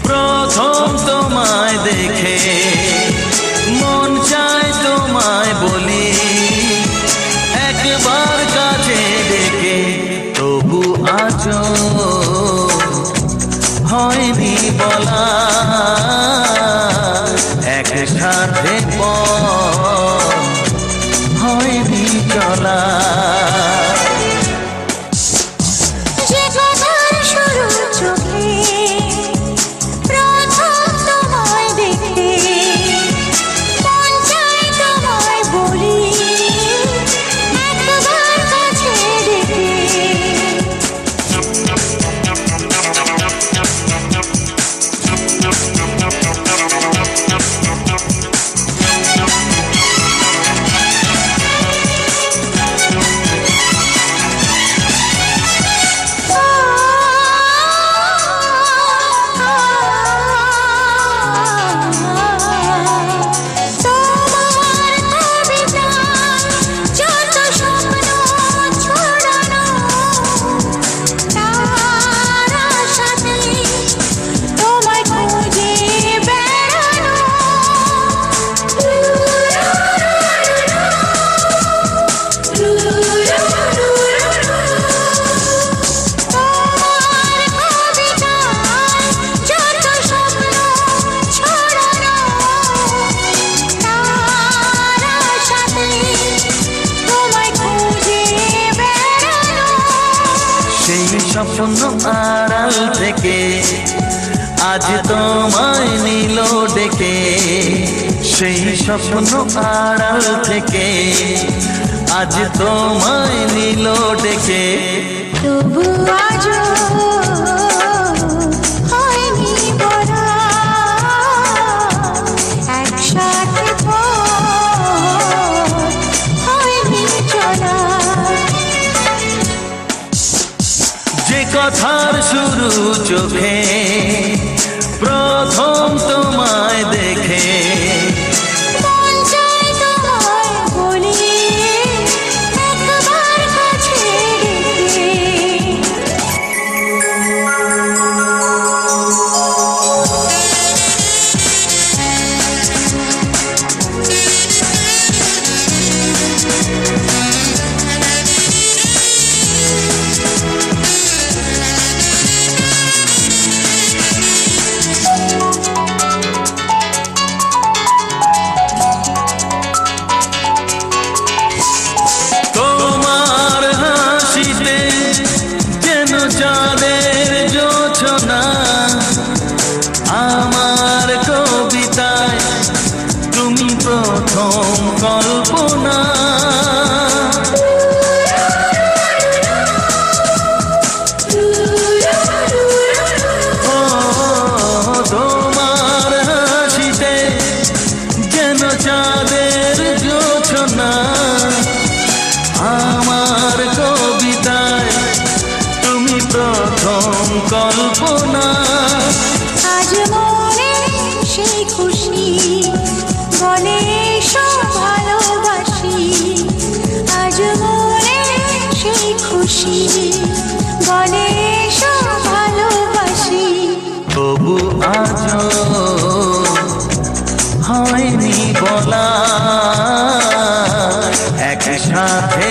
প্রথম তোমায় দেখে মন চায় তোমায় বলি, একবার কাছে ডেকে তবু আজও হয়নি বলা, একসাথে হয়নি চলা। স্বপ্ন আড়াল থেকে আজ তোমায় নিল ডেকে, সেই স্বপ্ন আড়াল থেকে আজ তোমায় নিল ডেকে, তবু আজও হয়নি বলা, একসাথে হয়নি চলা। যে কথার শুরু চোখে প্রথম তোমায় দেখে, মন চায় তোমায় বলি, একবার কাছে ডেকে। চাঁদের জোছনা আমার কবিতায় তুমি প্রথম কল্পনা, তোমার হাসিতে যেন চাঁদের জোছনা, আমার কবিতায় তুমি প্রথম কল্পনা। আজ মনে সেই খুশি বলে সব ভালোবাসি, আজ মনে সেই খুশি বলে সব ভালোবাসি, তবু আজও হয়নি বলা, একসাথে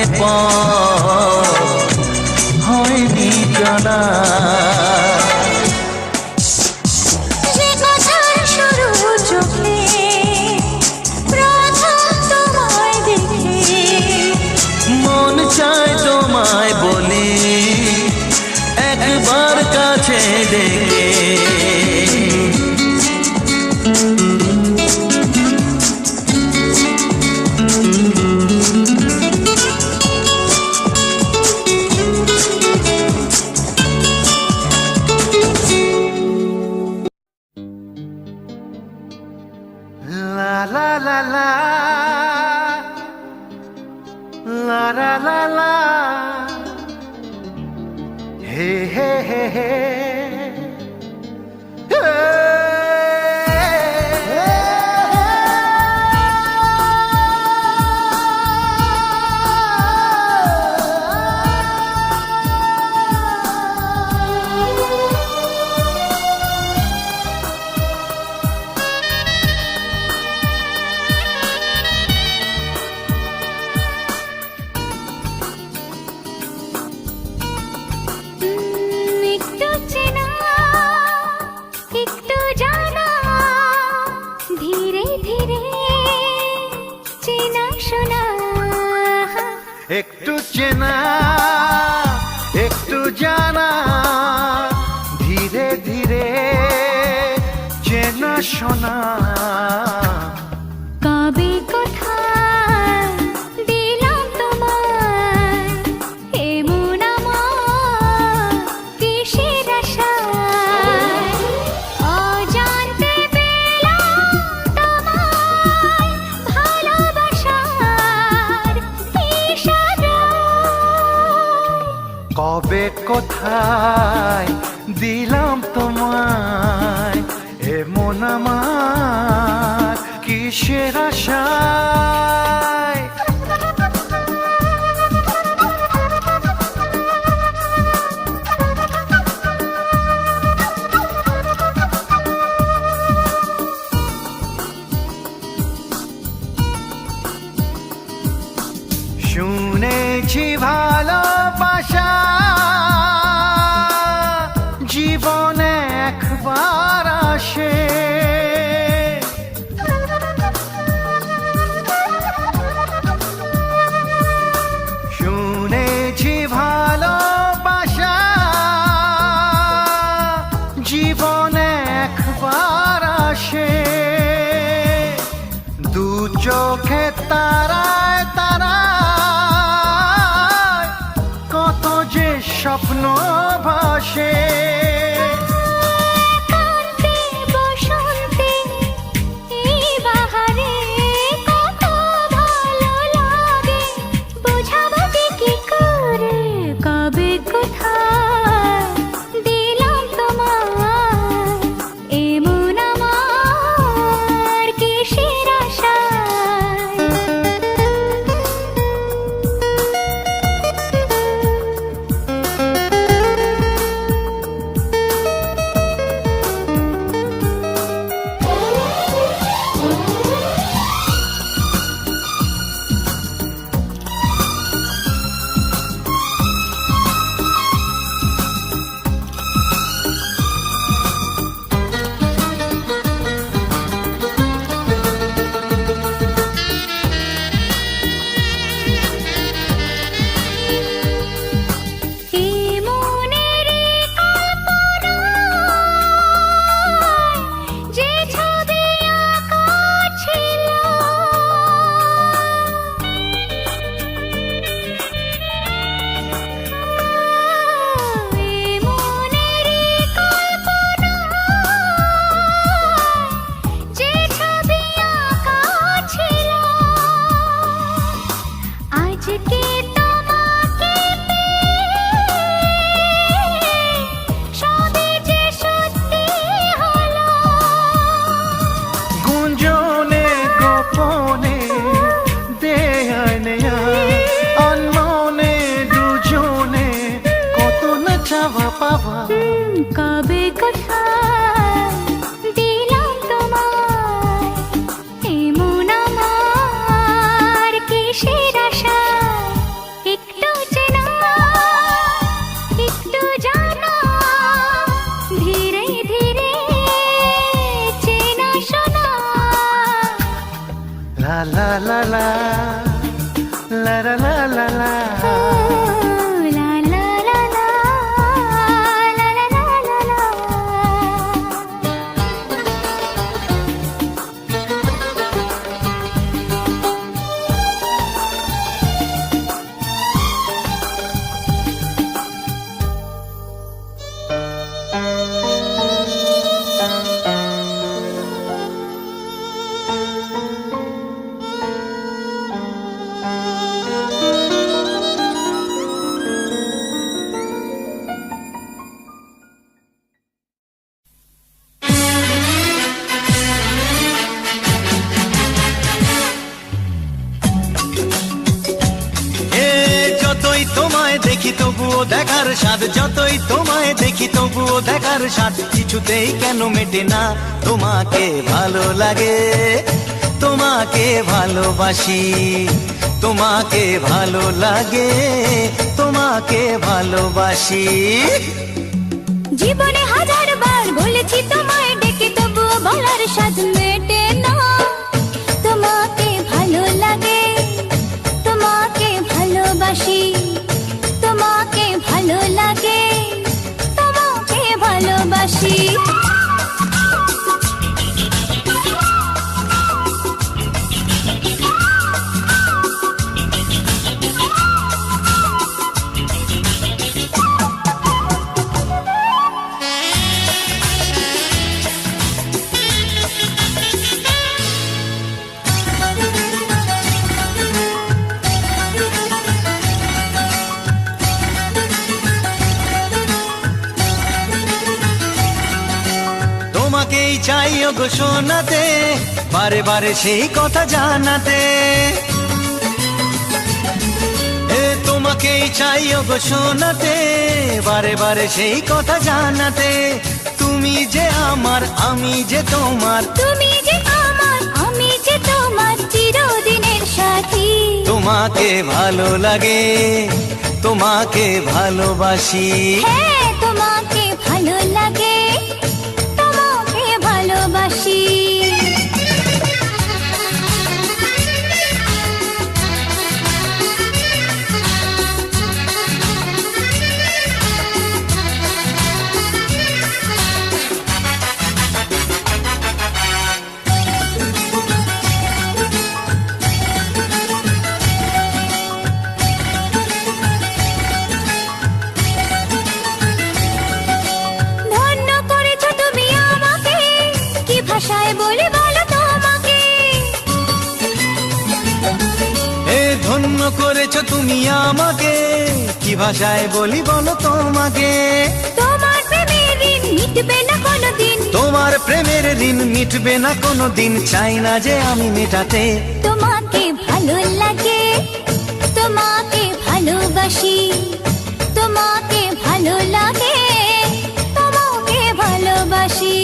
হয়নি চলা। একটু চেনা একটু জানা, ধীরে ধীরে চেনা শোনা। কবে কোথায় দিলাম তোমায় এমন আমার কিসের আশায়, অজান্তে পেলাম তোমায় ভালোবাসার ইশারায়। কবে কোথায় দিলাম তোমায় এমন আমার কিসের আশায়। শুনেছি ভালোবাসা জীবনে একবার আসে, শুনেছি ভালোবাসা জীবনে একবার আসে। দু চোখে তারায় তারায় কত যে স্বপ্ন ভাসে। কান্তি বসন্তে এই বাহারে কত ভালো লাগে, বোঝাবো যে কি করে। কবে কোথায় দিলাম তোমায় এমন আমার কিসের আশায়। যে ছবি আঁকা ছিল মনেরই কল্পনায়, যে ছবি আঁকা ছিল আজকে তোমাকে পেয়ে সবই যে সত্যি হলো। গুঞ্জনে গোপনে দেয়ায় নেয়ায় অনমনে দুজনে কত না চাওয়া পাওয়া। কবে কোথায় দিলাম তোমায় এমন আমার কিসের আশায়। একটু চেনা একটু জানা, ধীরে ধীরে চেনা শোনা। লা লা লা লা লা লা লা লা লা। লা লা লা লা, লা লা লা লা লা। যতই তোমায় দেখি তবুও দেখার স্বাদ, যতই তোমায় দেখি তবুও দেখার স্বাদ, কিছুতেই কেন মেটে না তোমাকে ভালো লাগে, তোমাকে ভালোবাসি, তোমাকে ভালো লাগে, তোমাকে ভালোবাসি। জীবনে হাজার বার বলেছি তোমায় ডেকে, তবুও বলার স্বাদ মেটে না। তোমাকে ভালো লাগে, তোমাকে ভালোবাসি। ভালোবাসি। তোমাকেই চাই ওগো শোনাতে, বারে বারে সেই কথা জানাতে। তোমাকেই চাই ওগো শোনাতে, বারে বারে সেই কথা জানাতে। তুমি যে আমার, আমি যে তোমার, তুমি যে আমার, আমি যে তোমার চিরদিনের সাথী। তোমাকে ভালো লাগে, তোমাকে ভালোবাসি। হ্যাঁ তোমাকে ভালো লাগে, তোমাকে ভালোবাসি। ধন্য করেছো তুমি আমাকে, কি ভাষায় বলি বলো তোমাকে। ধন্য করেছো তুমি আমাকে, কি ভাষায় বলি বলো তোমাকে। তোমার প্রেমের ঋণ মিটবে না কোনোদিন, তোমার প্রেমের ঋণ মিটবে না কোনোদিন, চাই না যে আমি মেটাতে। তোমাকে ভালো লাগে, তোমাকে ভালোবাসি। তোমাকে ভালো লাগে, তোমাকে ভালোবাসি।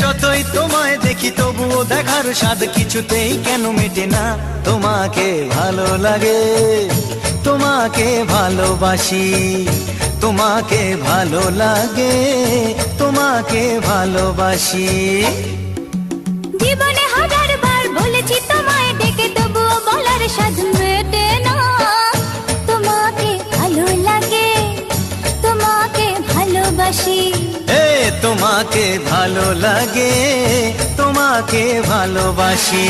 যতই তোমায় দেখি তবুও দেখার স্বাদ কিছুতেই কেন মেটে না। তোমাকে ভালো লাগে, তোমাকে ভালোবাসি। তোমাকে ভালো লাগে, তোমাকে ভালোবাসি। জীবনে হাজার বার বলেছি তোমায় ডেকে, তবুও বলার স্বাদ মেটে না। তোমাকে ভালো লাগে, তোমাকে ভালোবাসি। তোমাকে ভালো লাগে, তোমাকে ভালোবাসি।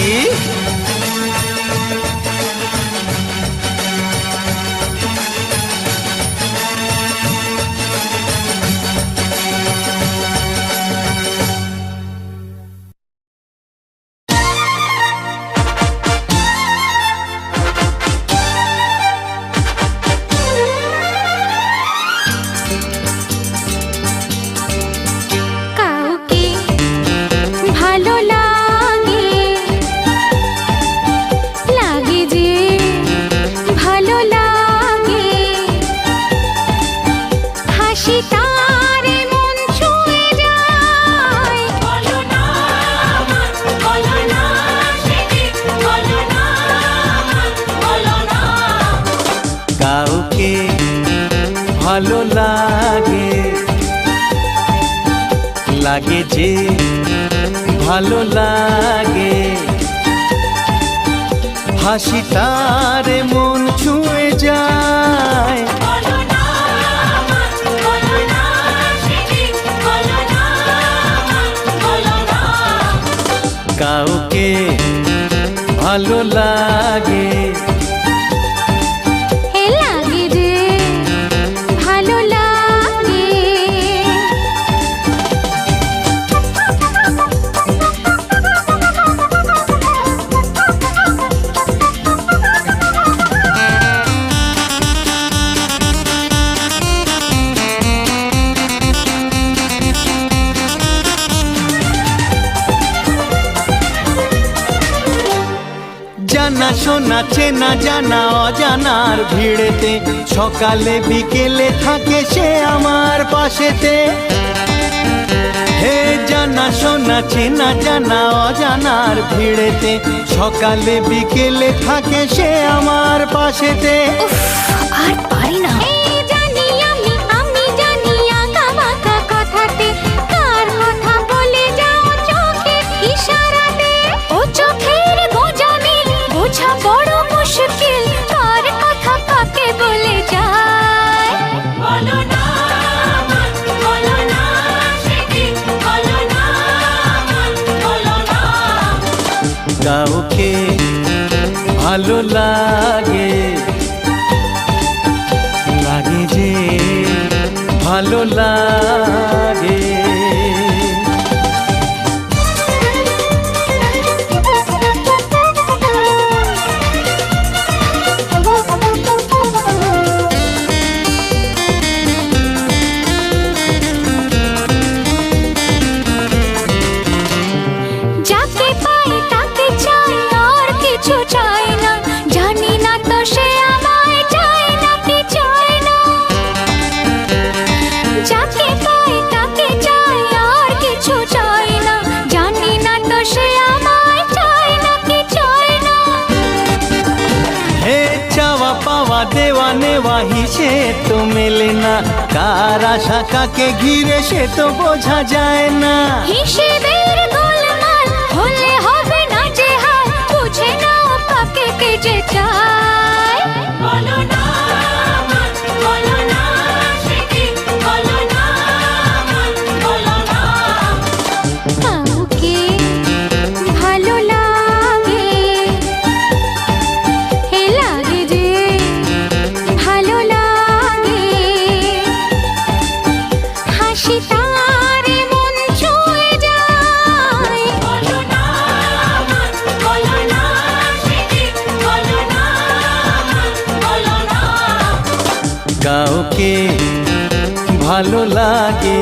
কাউকে ভালো লাগে, লাগে যে ভালো লাগে। হাসি তার মন ছুঁয়ে যায়। বলো না, বলো না, বলো না, বলো না। কাউকে ভালো লাগে, লাগে যে ভালো লাগে। হাসি তার মন ছুঁয়ে যায়। বলো না, বলো না, বলো না, বলো না। কাউকে ভালো লাগে, লাগে যে ভালো লাগে। জানা শোনা চেনা জানা অজানার ভিড়েতে, সকালে বিকেলে থাকে সে আমার পাশেতে। হে জানা শোনা চেনা জানা অজানার ভিড়েতে, সকালে বিকেলে থাকে সে আমার পাশেতে। আর পারি না। জানি আমি জানি আঁকা বাঁকা কথাতে, কার কথা বলে যাও চোখে ইশারাতে। ও চোখের বোঝা মিল বোঝা বড় মুশকিল, কার কথা কাকে বলে যায়। বলো না, বলো না, লাগে, লাগে যে ভালো লাগে। যাকে পাই তাকে চাই, আর কিছু চাই না, জানি না তো সে আমায় চায় না কি চায় না। যাকে পাই তাকে চাই, আর কিছু চাই না, জানি না তো সে আমায় চায় না কি চায় না। হে চাওয়া পাওয়া দেওয়া নেওয়া হিসেব তো মেলে না, কার আশা কাকে ঘিরে সে তো বোঝা যায় না। হিসেবের গোলমাল হলে হবে না যে হাল, বুঝে নাও কাকে কে যে চায়। বলো না আমার, বলো না সে কি, বলো না আমার, বলো না। কাউকে ভালো লাগে, হে লাগে যে ভালো লাগে। হাসি তারে মন ছুঁয়ে যায়। বলো না আমার, বলো না সে কি, বলো না আমার, বলো না। কাউকে ভালো লাগে,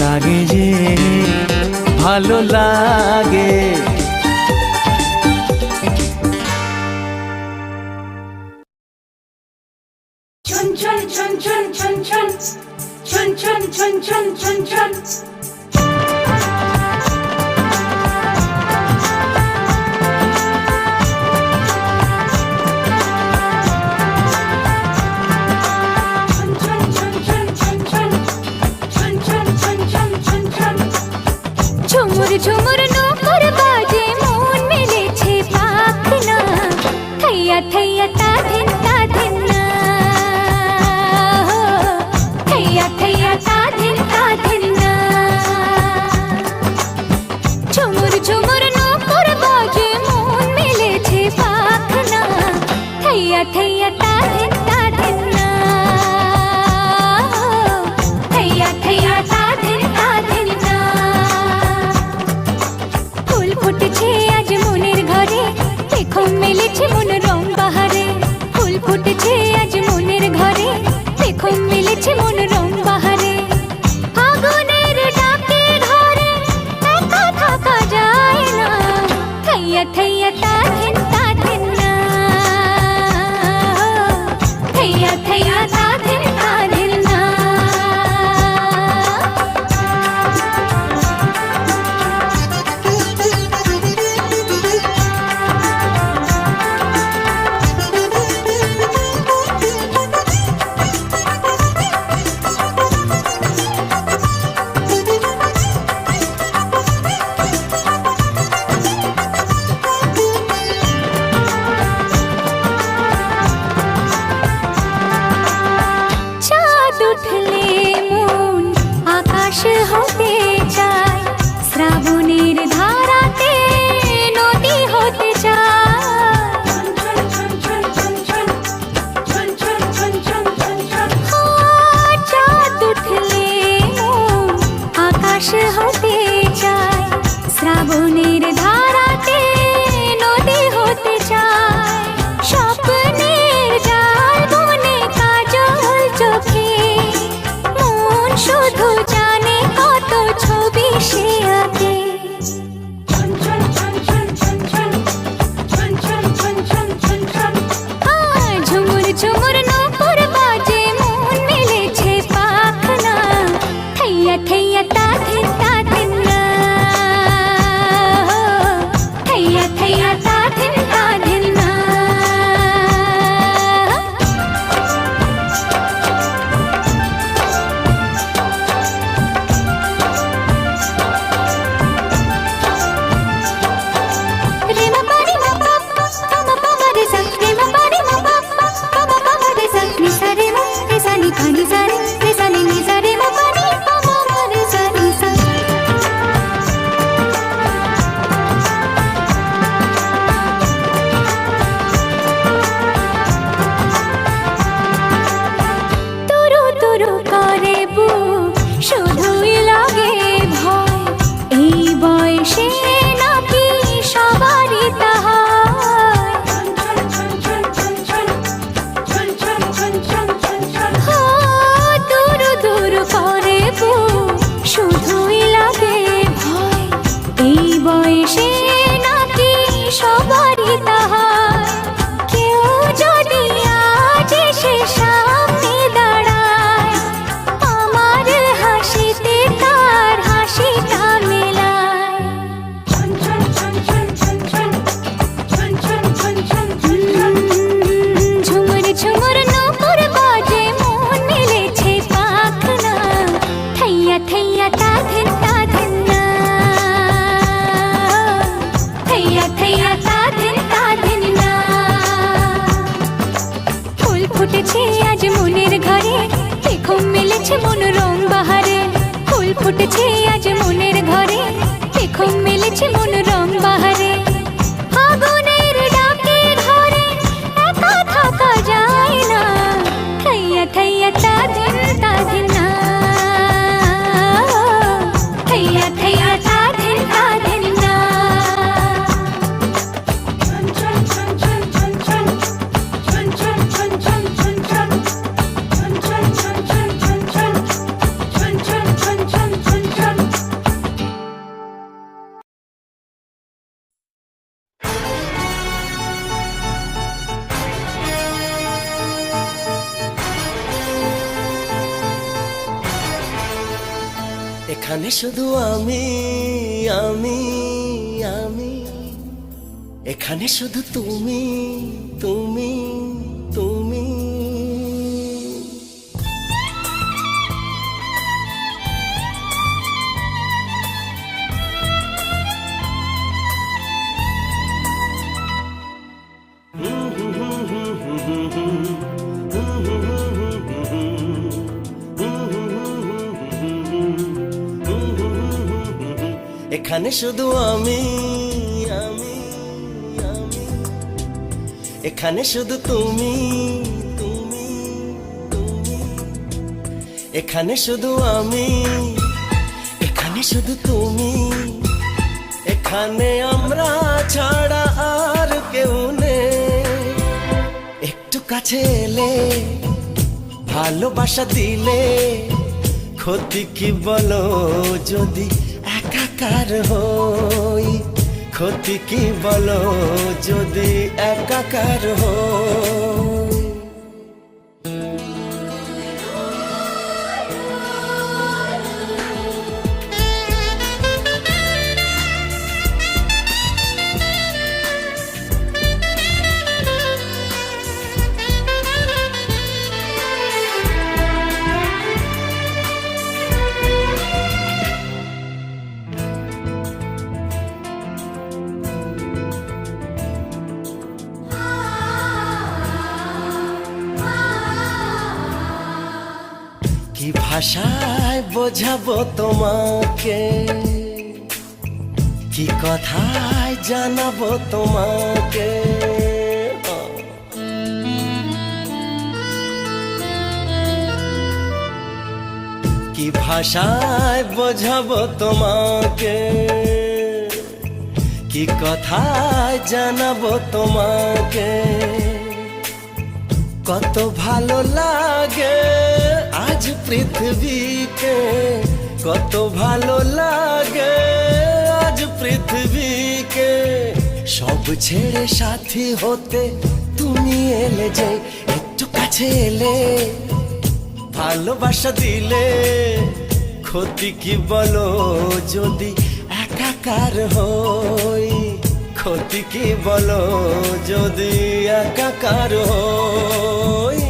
লাগে যে ভালো লাগে। chun chun chun chun chun chun chun chun chun chun chun chun ঝুমুর ঝুমুর নূপুর বাজে, মন মেলেছে পাখনা, থৈয়া থৈয়া তা ধিন তা ধিন না, থৈয়া থৈয়া তা ধিন তা ধিন না। ঝুমুর ঝুমুর নূপুর বাজে, মন মেলেছে পাখনা, থৈয়া থৈয়া তা ধিন তা ধিন না, থৈয়া থৈয়া তা ধিন তা ধিন না। ফুল ফুটেছে আজ মনের ঘরে, দেখো মেলেছে মন রং বাহারে। ফুল ফুটেছে আজ মনের ঘরে, দেখো মেলেছে মন রং বাহারে। আগুনের ডাকে ঘরে একা থাকা যায় না, থৈয়া থৈয়া তা ধিন না, থৈয়া থৈয়া তা ধিন না। চাঁদ উঠলে মন আকাশ হতে চায়, শ্রাবণের ধারাতে নদী হতে চায়। চাঁদ উঠলে মন আকাশ হতে চায়, শ্রাবণের ধারাতে নদী হতে চায়। স্বপ্নের জাল বনে কাজল চোখে, মন শুধু জানে কত ছবি সে আঁকে। ঝুমুর ঝুমুর নূপুর বাজে, মন মেলেছে পাখনা, থৈয়া থৈয়া তা ধিন না, থৈয়া থৈয়া তা ধিন না। রে মা পারি মা পা পা মা পা মা রে সা, রে মা পারি মা পা পা মা পা মা রে সা, নি সা রে মা রে সা নি পা নি সা রে সা নি নি সা রে মা পারি পা মা রে মিলেছে মনোরম বাহারে, ফুল ফুটেছে আজ মনের ঘরে, দেখো মিলেছে মনোরম বাহারে। আগুনের ডাকে ঘরে একা থাকা যায় না, থাইয়া থাইয়া তাদিন তাদিন না, থাইয়া থাইয়া তাদিন তাদিন না। এখানে শুধু আমি আমি আমি, এখানে শুধু তুমি তুমি তুমি। এখানে শুধু আমি আমি আমি, এখানে শুধু তুমি তুমি তুমি। এখানে শুধু আমি, এখানে শুধু তুমি, এখানে আমরা ছাড়া আর কেউ নেই। একটু কাছে এলে, ভালোবাসা দিলে, ক্ষতি কি বলো যদি একাকার হই, ক্ষতি কি বলো যদি একাকার হই। কি ভাষায় বোঝাবো তোমাকে, কি কথায় জানাবো তোমাকে। কি ভাষায় বোঝাবো তোমাকে, কি কথায় জানাবো তোমাকে। কত ভালো লাগে আজ পৃথিবীকে, কত ভালো লাগে আজ পৃথিবীকে। সব ছেড়ে সাথী হতে তুমি এলে যে, একটু কাছে এলে, ভালোবাসা দিলে, ক্ষতি কি বলো যদি একাকার হই, ক্ষতি কি বলো যদি একাকার হই।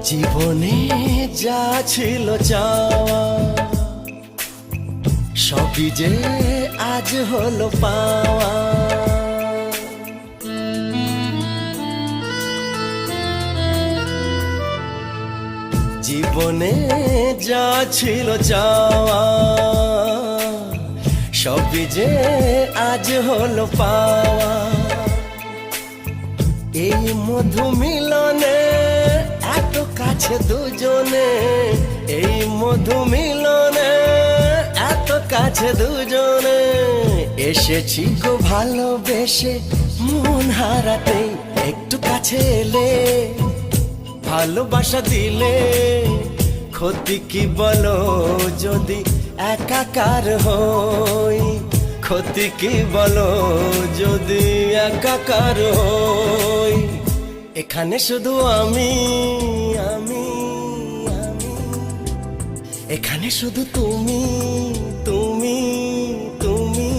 জীবনে যা ছিল চাওয়া, সবই যে আজ হলো পাওয়া। জীবনে যা ছিল চাওয়া, সবই যে আজ হলো পাওয়া। এই মধু মিলনে এত কাছে দুজনে, এই মধু মিলনে এত কাছে দুজনে। এসেছি গো ভালোবেসে মন হারাতে, একটু কাছে এলে, ভালোবাসা দিলে, ক্ষতি কি বলো যদি একাকার হই, ক্ষতি কি বলো যদি একাকার হই। এখানে শুধু আমি আমি আমি এখানে শুধু তুমি তুমি তুমি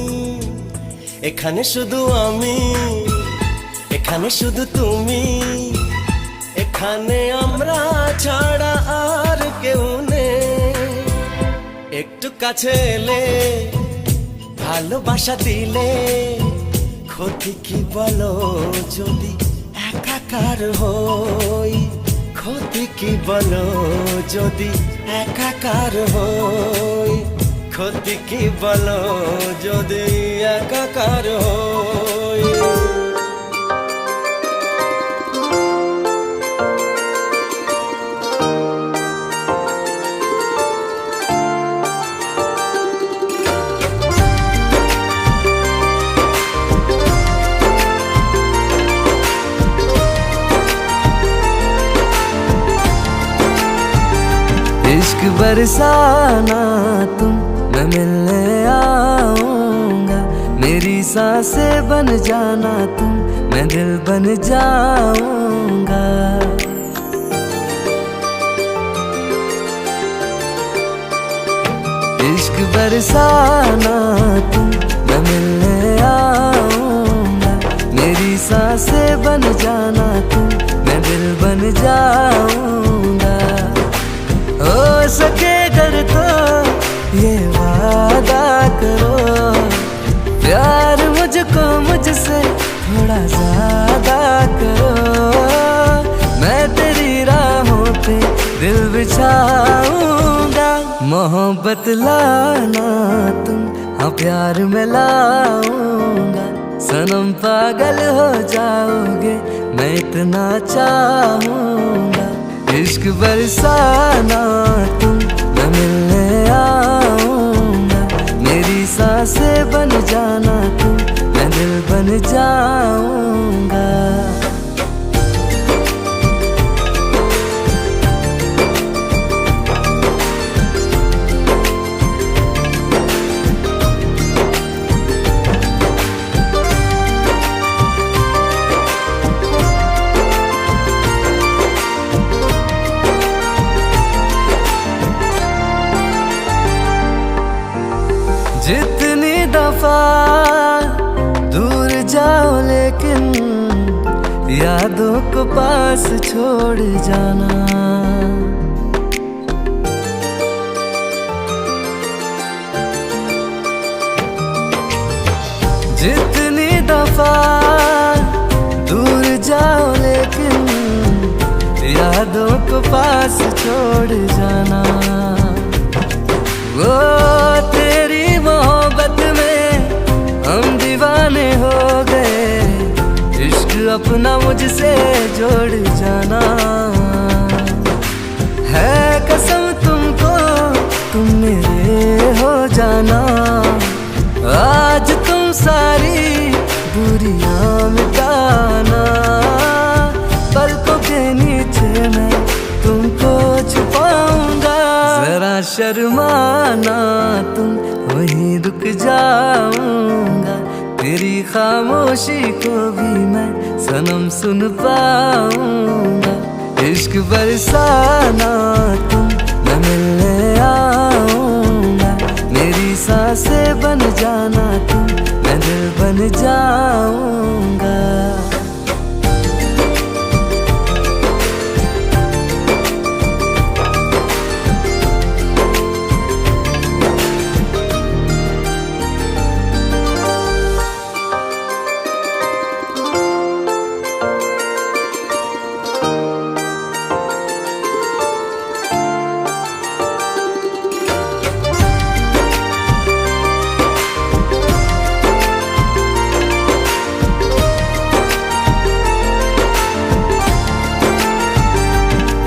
এখানে শুধু আমি এখানে শুধু তুমি এখানে আমরা ছাড়া আর কেউ নেই একটু কাছে এলে ভালোবাসা দিলে ক্ষতি কি বলো যদি একাকার হই ক্ষতি কি বলো যদি একাকার হই ক্ষতি কি বলো যদি একাকার হই इश्क बरसाना तुम मैं मिलने आऊंगा मेरी सांसें बन जाना तुम मैं दिल बन जाऊंगा इश्क बरसाना तुम मैं मिलने आऊंगा मेरी सांसें बन जाना तुम मैं दिल बन जाऊंगा हो सके अगर तो ये वादा करो प्यार मुझको मुझसे थोड़ा ज्यादा करो मैं तेरी राहों पे दिल बिछाऊंगा मोहब्बत लाना तुम हाँ प्यार में लाऊंगा सनम पागल हो जाओगे मैं इतना चाहूंगा इश्क बरसाना तुम मैं मिलने आऊंगा मेरी सांसें बन जाना तुम मैं दिल बन जाऊंगा जितनी दफा दूर जाओ लेकिन यादों को पास छोड़ जाना जितनी दफा दूर जाओ लेकिन यादों को पास छोड़ जाना वो तेरी मोहब्बत में हम दीवाने हो गए इश्क अपना मुझसे जोड़ जाना है कसम तुमको तुम मेरे हो जाना आज तुम सारी दूरियां मिटाना पलकों के नीचे मैं तुमको छुपाऊंगा जरा शर्माना तुम वहीं रुक जाऊंगा तेरी खामोशी को भी मैं सनम सुन पाऊंगा इश्क बरसाना तुम मैं मिलने आऊंगा मेरी सांसें बन जाना तुम मैं दिल बन जाऊंगा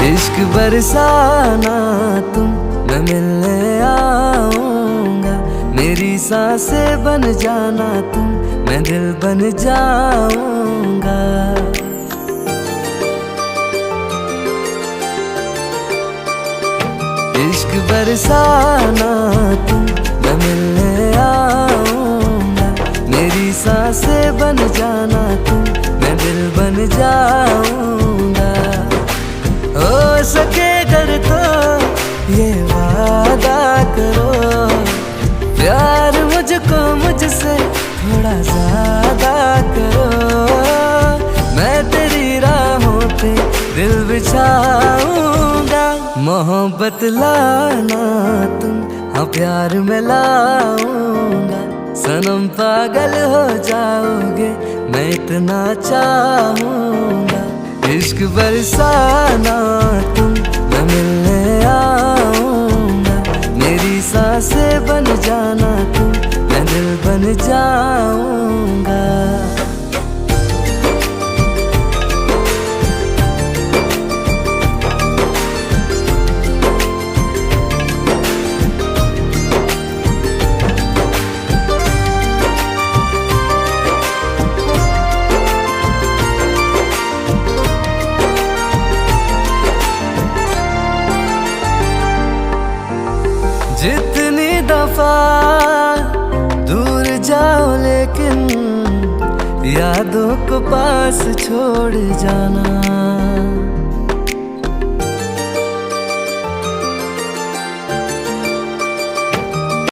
इश्क बरसाना तुम मैं मिलने आऊंगा मेरी सांसें बन जाना तुम मैं दिल बन जाऊंगा इश्क बरसाना तुम मैं मिलने आऊंगा मेरी सांसें बन जाना तुम मैं दिल बन जाऊंगा। हो सके अगर तो ये वादा करो, प्यार मुझको मुझसे थोड़ा ज्यादा करो। मैं तेरी राहों पे दिल बिछाऊंगा। मोहब्बत लाना तुम, हाँ प्यार में लाऊंगा। सनम पागल हो जाओगे, मैं इतना चाहूंगा। इश्क बरसाना तुम, मैं मिलने आऊंगा। मेरी सांसें बन जाना तुम, मैं दिल बन जाऊंगा। जितनी दफा दूर जाओ लेकिन यादों को पास छोड़ जाना।